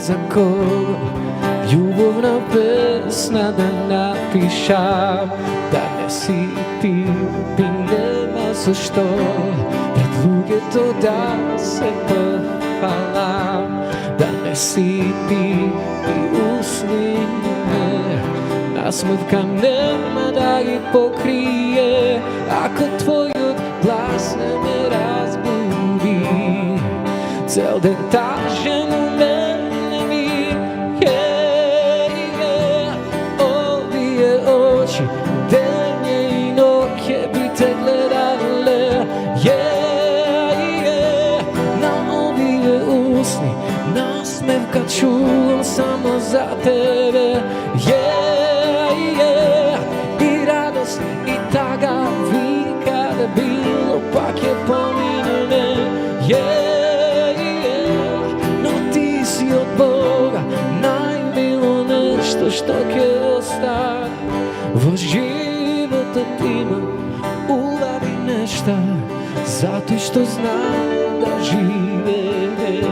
за кого љубовна песна да напишам, да не си ти, би нема зашто пред луѓето да се пофалам, да не си ти, и усни ме, насмевка нема да ги покрие, ако твојот глас не ме разбуди, цел ден тажен у мене ми, овие очи ден и ноќе би те гледале, на овие усни насмевка чувам само за тебе, и радост и тага вика да било пак ќе помине, но ти си од Бога најмило нешто што ќе остане во животот. Има убави нешта затоа што знам да живее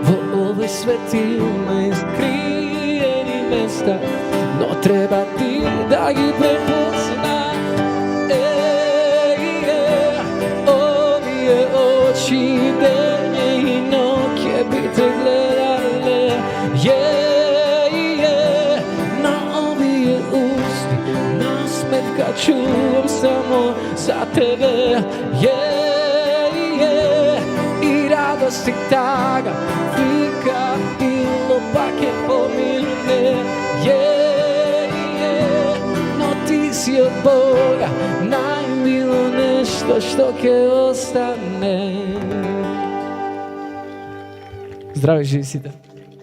во овој свет. Има искриени места, но треба ти да ги препозна. Овие очи ден и ноќе би те гледале, на овие усни насмевка чувам само за тебе, и радост и тага вика било пак ќе помине, но ти си од Бога најмило нешто што ќе остане. Здрави живи сите.